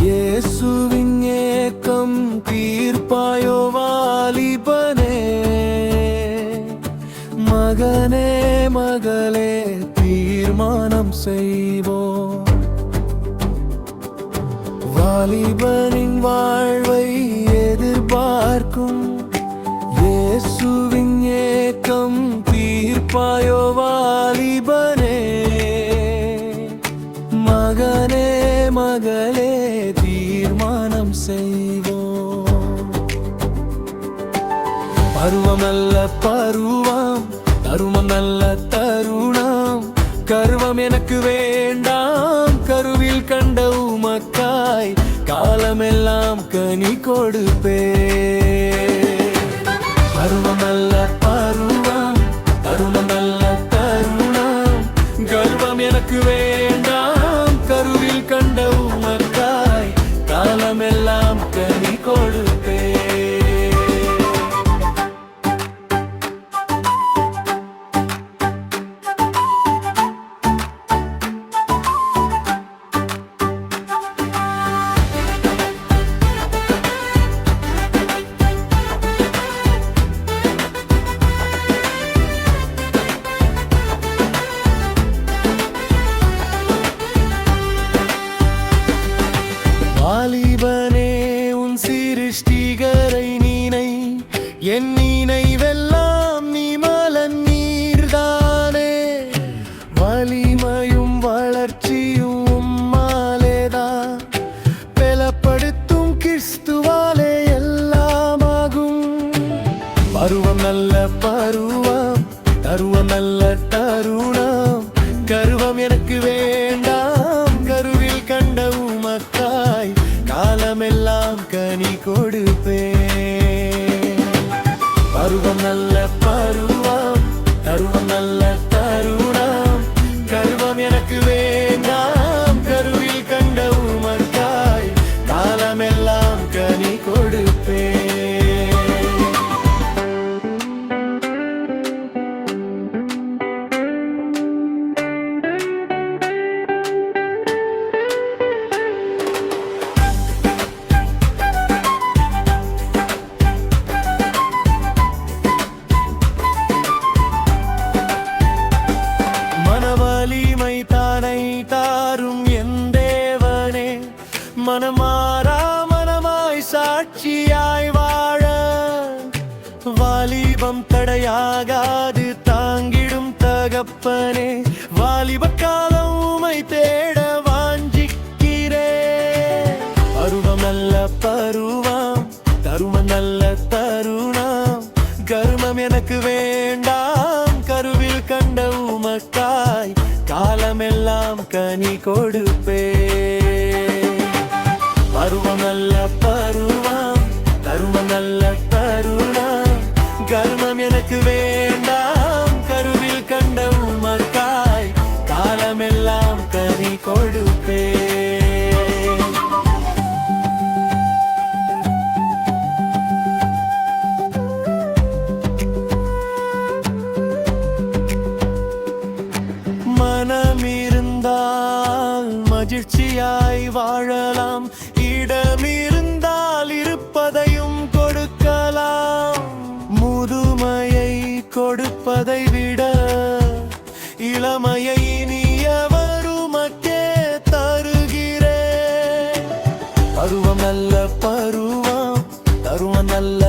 இயேசுவின் ஏக்கம் தீர்ப்பாயோ வாலிபனே, மகனே மகளே தீர்மானம் செய்வோம். வாலிபனின் வாழ்வை எதிர்பார்க்கும் இயேசுவின் ஏக்கம் தீர்ப்பாயோ வாலிபனே, மகனே மகளே தீர்மானம் செய்வோம். பருவம் நல்ல பருவம், தருமம் நல்ல தருணம். கர்வம் எனக்கு வேண்டாம், கருவில் கண்ட உமக்காய் காலமெல்லாம் கனி கொடுப்பே. பருவம் நல்ல பருவம், தருணம் நல்ல தருணம். கர்வம் எனக்கு வேண்டாம், கருவில் கண்ட உமக்காய் காலமெல்லாம் கனி கொடுப்பே. வாலிபனே உன் சிருஷ்டிகரை நீனை, என் நினைவெல்லாம் நீ மலன் நீர்தானே. வலிமையும் வளர்ச்சியும் உம்மாலேதான், பலப்படுத்தும் கிறிஸ்துவாலே எல்லாமாகும். பருவம் நல்ல பருவம், தருவம் நல்ல தருணம். கர்வம் எனக்கு வேண்டாம், கருவில் கண்ட உமக்காய் காலமெல்லாம் கனி கொடுப்பே. பருவம் நல்ல பருவம், தருவம் நல்ல தருணம். கர்வம் எனக்கு வேண்டாம், கருவில் கண்ட உமக்காய் காலமெல்லாம் கனி கொடுப்பே. மனவலிமை தானை தாரும் என் தேவனே, மனமாறா மனமாய் சாட்சியாய் வாழ. வாலிபம் தடையாகாது தாங்கிடும் தகப்பனே, வாலிப காலம் உமை தேட வாஞ்சிக்கிறே. பருவம் நல்ல பருவம், தருமம் நல்ல தருணம். கர்மம் எனக்கு வேண்டாம், கருவில் கண்ட உமக்காய் காலமெல்லாம் கனி கொடுப்பே. பருவம் நல்ல பருவம், தருமம் நல்ல தருணம். கர்மம் எனக்கு வேண்டாம், கருவில் கண்ட உமக்காய் காலமெல்லாம் கனி கொடுப்பே. மனமிருந்தால் மகிழ்ச்சியாய் வாழலாம், இடமிருந்தால் இருப்பதையும் கொடுக்கலாம். முதுமையை கொடுப்பதை விட இளமையை நீ எவருமக்கே தருகிறே. பருவம் நல்ல பருவம், தருவம் நல்ல